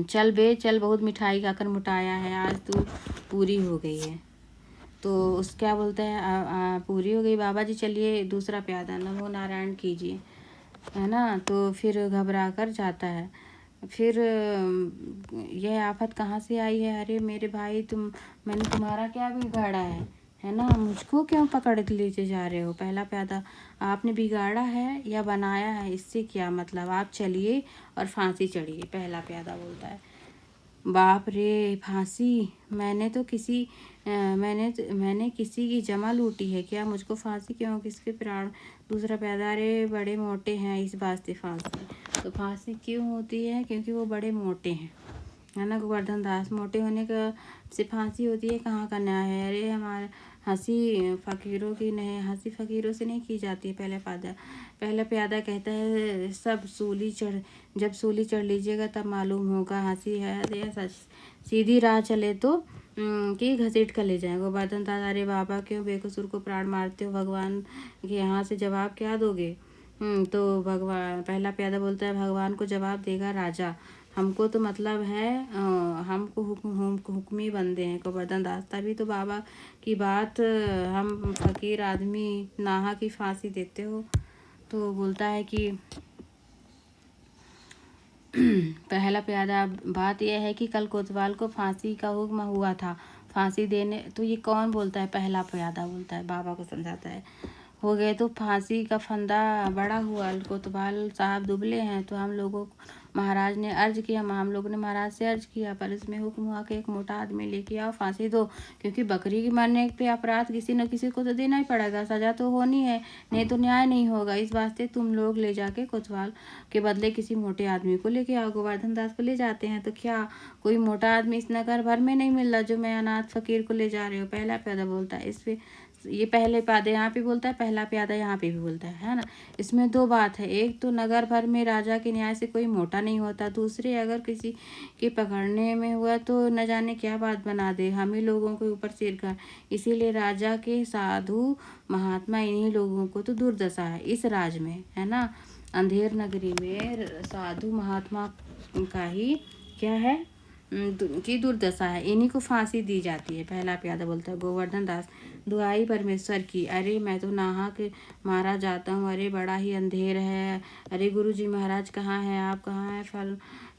चल बे चल, बहुत मिठाई खाकर मुटाया है, आज तू पूरी हो गई है। तो उस क्या बोलता है, पूरी हो गई बाबा जी, चलिए दूसरा प्यादा, नमो नारायण कीजिए, है ना। तो फिर घबरा कर जाता है। फिर यह आफत कहाँ से आई है? अरे मेरे भाई, मैंने तुम्हारा क्या बिगाड़ा है ना, मुझको क्यों पकड़ लेते जा रहे हो? पहला प्यादा, आपने बिगाड़ा है या बनाया है, इससे क्या मतलब, आप चलिए और फांसी चढ़िए। पहला प्यादा बोलता है, बाप रे फांसी, मैंने किसी की जमा लूटी है क्या? मुझको फांसी क्यों, किसके प्राण? दूसरा प्यादा, अरे बड़े मोटे हैं इस वास्ते फांसी। तो फांसी क्यों होती है? क्योंकि वो बड़े मोटे हैं, है ना। गोवर्धन दास, मोटे होने का से फांसी होती है, कहाँ का न्याय है? अरे हमारे हंसी फकीरों की नहीं, हंसी फकीरों से नहीं की जाती है। पहला प्यादा कहता है, जब सूली चढ़ लीजिएगा तब मालूम होगा, हंसी है या सच, सीधी राह चले तो कि घसीट कर ले जाए। गोवर्धन दास, अरे बाबा क्यों बेकसूर को प्राण मारते हो? भगवान के यहाँ से जवाब क्या दोगे? तो पहला प्यादा बोलता है, भगवान को जवाब देगा राजा, हमको तो मतलब है हमको हुक्मी बंदे हैं। गोवर्धन दास, तभी तो बाबा की बात हम फकीर आदमी नाहा की फांसी देते हो। तो बोलता है कि पहला प्यादा, बात यह है कि कल कोतवाल को फांसी का हुक्म हुआ था, फांसी देने। तो ये कौन बोलता है? पहला प्यादा बोलता है, बाबा को समझाता है। हो गए तो फांसी का फंदा बड़ा हुआ, कोतवाल साहब दुबले हैं, तो हम लोगों महाराज ने अर्ज किया, हम लोगों ने महाराज से अर्ज किया, पर इसमें हुक्म हुआ कि एक मोटा आदमी लेके आओ, फांसी दो, क्योंकि बकरी के मरने पे अपराध किसी न किसी को तो देना ही पड़ेगा, सजा तो होनी है, नहीं तो न्याय नहीं होगा। इस वास्ते तुम लोग ले जाके कोतवाल के बदले किसी मोटे आदमी को लेके आओ। गोवर्धन दास को ले जाते हैं। तो क्या कोई मोटा आदमी इस नगर भर में नहीं मिल रहा जो मैं अनाथ फकीर को ले जा रही हूँ? पहला प्यादा बोलता है। इस पे ये पहले प्यादे यहाँ पे बोलता है, पहला प्यादा यहाँ पे भी बोलता है ना। इसमें दो बात है, एक तो नगर भर में राजा के न्याय से कोई मोटा नहीं होता, दूसरे अगर किसी के पकड़ने में हुआ तो न जाने क्या बात बना दे, हम ही लोगों के ऊपर सिर का। इसीलिए राजा के साधु महात्मा इन्हीं लोगों को तो दुर्दशा है इस राज में, है ना। अंधेर नगरी में साधु महात्मा का ही क्या है की दुर्दशा है, इन्हीं को फांसी दी जाती है। पहला प्यादा बोलता है। गोवर्धन दास, दुआई परमेश्वर की, अरे मैं तो नाहक मारा जाता हूँ, अरे बड़ा ही अंधेर है, अरे गुरुजी महाराज कहाँ हैं, आप कहाँ हैं? फल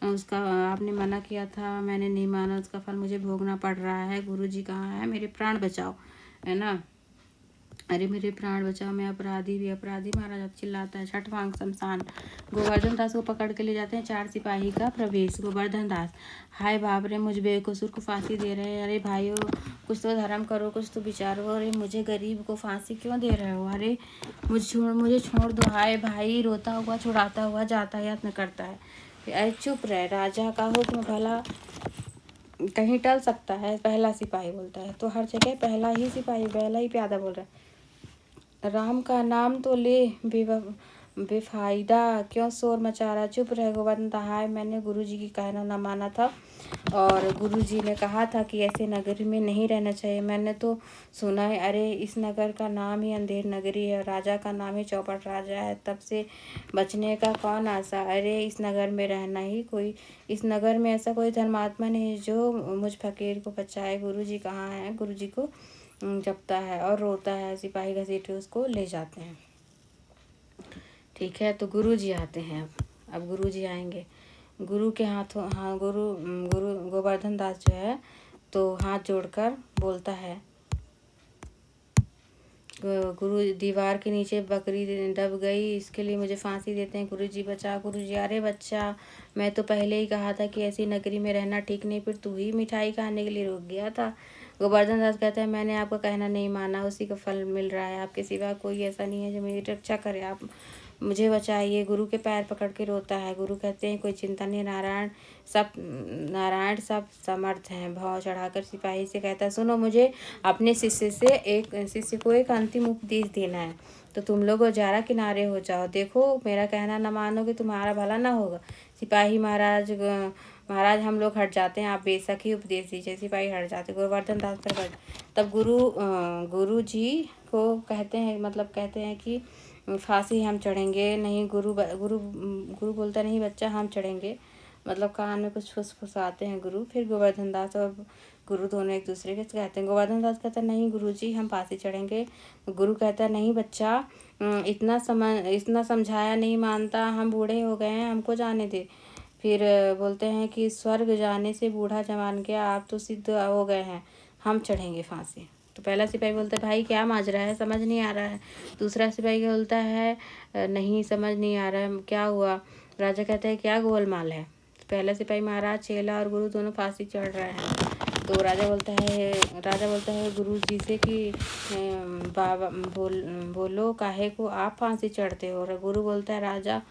उसका आपने मना किया था, मैंने नहीं माना, उसका फल मुझे भोगना पड़ रहा है। गुरुजी कहाँ है? मेरे प्राण बचाओ, है ना। अरे मेरे प्राण बचाओ, मैं अपराधी भी अपराधी, महाराज चिल्लाता है। छठवां अंक, शमशान। गोवर्धन दास को पकड़ के ले जाते हैं। 4 सिपाही का प्रवेश। गोवर्धन दास, हाय बाप रे, मुझ बेकसूर को फांसी दे रहे हैं, अरे भाइयों कुछ तो धर्म करो, कुछ तो विचारो, अरे मुझे गरीब को फांसी क्यों दे रहे हो? अरे मुझे छोड़ दो। हाय भाई रोता हुआ छुड़ाता हुआ जाता यत्न करता है। अरे चुप रहे, राजा का हुक्म भला कहीं टल सकता है? पहला सिपाही बोलता है। तो हर जगह पहला ही सिपाही, पहला ही प्यादा बोल रहा है। राम का नाम तो ले बेफायदा क्यों शोर मचा रहा, चुप रह गोवर्धन दास। हाय, मैंने गुरुजी की कहना न माना था और गुरुजी ने कहा था कि ऐसे नगरी में नहीं रहना चाहिए। मैंने तो सुना है, अरे इस नगर का नाम ही अंधेर नगरी है, राजा का नाम ही चौपट राजा है, तब से बचने का कौन आशा। अरे इस नगर में रहना ही कोई, इस नगर में ऐसा कोई धर्मात्मा नहीं जो मुझ फकीर को बचाए। गुरुजी कहाँ है। गुरुजी को जपता है और रोता है, सिपाही घसीटे उसको ले जाते हैं। ठीक है, तो गुरुजी आते हैं। अब गुरुजी आएंगे, गुरु के हाथों, हाँ गुरु गुरु गोवर्धन दास जो है तो हाथ जोड़कर बोलता है, गुरु दीवार के नीचे बकरी दब गई, इसके लिए मुझे फांसी देते हैं, गुरुजी बचा। गुरुजी, अरे बच्चा, मैं तो पहले ही कहा था कि ऐसी नगरी में रहना ठीक नहीं, फिर तू ही मिठाई खाने के लिए रुक गया था। गोवर्धन दास कहता है, मैंने आपका कहना नहीं माना, उसी का फल मिल रहा है, आपके सिवा कोई ऐसा नहीं है जो मेरी रक्षा करे, आप मुझे बचाइए। गुरु के पैर पकड़ के रोता है। गुरु कहते हैं, कोई चिंता नहीं, नारायण सब समर्थ हैं। भाव चढ़ाकर सिपाही से कहता है, सुनो, मुझे अपने शिष्य को एक अंतिम उपदेश देना है, तो तुम लोग जारा किनारे हो जाओ, देखो मेरा कहना न मानोगे तुम्हारा भला ना होगा। सिपाही, महाराज हम लोग हट जाते हैं, आप बेशक ही उपदेश दीजिए। सिपाही हट जाते, गोवर्धन दास पर बैठ। तब गुरु जी को कहते हैं, मतलब कहते हैं कि फांसी हम चढ़ेंगे। नहीं, गुरु बोलता, नहीं बच्चा, हम चढ़ेंगे, मतलब कान में कुछ फुसफुसाते हैं गुरु। फिर गोवर्धन दास और गुरु दोनों एक दूसरे के कहते हैं। गोवर्धन दास कहता है, नहीं गुरुजी, हम फांसी चढ़ेंगे। गुरु कहता है, नहीं बच्चा, इतना समझाया नहीं मानता, हम बूढ़े हो गए हैं, हमको जाने दे। फिर बोलते हैं कि स्वर्ग जाने से बूढ़ा जवान गया, आप तो सिद्ध हो गए हैं, हम चढ़ेंगे फांसी। तो पहला सिपाही बोलता है, भाई क्या माजरा है, समझ नहीं आ रहा है। दूसरा सिपाही बोलता है, नहीं समझ नहीं आ रहा है, क्या हुआ। राजा कहता है, क्या गोलमाल है। पहला सिपाही, महाराज चेला और गुरु दोनों फांसी चढ़ रहे हैं। तो राजा बोलता है गुरु जी से कि बाबा बोलो काहे को आप फांसी चढ़ते हो। और गुरु बोलता है, राजा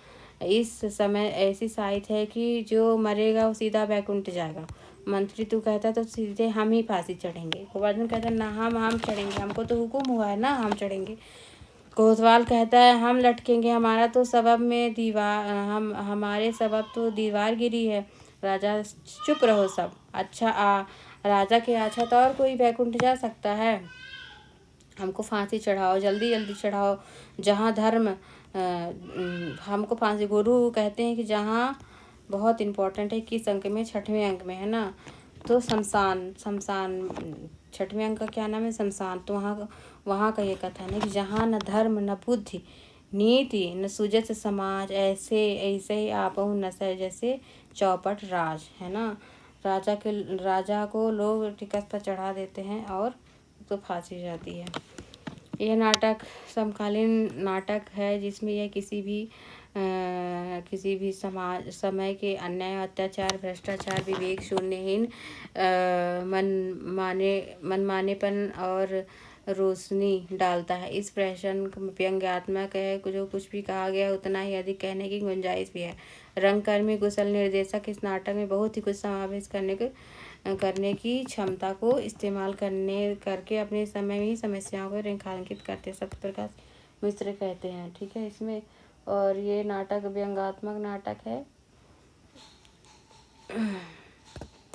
इस समय ऐसी साइत है कि जो मरेगा वो सीधा बैकुंठ जाएगा। मंत्री तू कहता तो सीधे हम ही फांसी चढ़ेंगे। गोवर्धन कहता है, ना, हम चढ़ेंगे, हमको तो हुक्म हुआ है ना, हम चढ़ेंगे। कोतवाल कहता है, हम लटकेंगे, हमारा तो सबब में दीवार हमारे सबब तो दीवार गिरी है। राजा, चुप रहो सब। अच्छा, राजा के अच्छा तो और कोई बैकुंठ जा सकता है। हमको फांसी चढ़ाओ, जल्दी जल्दी चढ़ाओ, जहाँ धर्म हमको फांसी। गुरु कहते हैं कि जहाँ, बहुत इम्पोर्टेंट है, किस अंक में, 6वें अंक में है ना, तो शमशान 6वें अंक का क्या नाम है, शमशान। तो वहाँ का ये कथन है कि जहाँ न धर्म न बुद्धि नीति न सुजस समाज, ऐसे ही आपहु नसै जैसे चौपट राज, है ना। राजा को लोग टिकट पर चढ़ा देते हैं और तो फांसी जाती है। यह नाटक समकालीन नाटक है, जिसमें यह किसी भी समय के अन्याय, अत्याचार, भ्रष्टाचार, विवेक शून्यहीन मनमानेपन और रोशनी डालता है। इस प्रश्न व्यंग्यात्मक है, जो कुछ भी कहा गया उतना ही अधिक कहने की गुंजाइश भी है। रंगकर्मी कुशल निर्देशक इस नाटक में बहुत ही कुछ समावेश करने की क्षमता को इस्तेमाल करके अपने समय में ही समस्याओं को रेखांकित करते सत्यप्रकाश मिश्र कहते हैं। ठीक है, इसमें, और ये नाटक व्यंग्यात्मक नाटक है।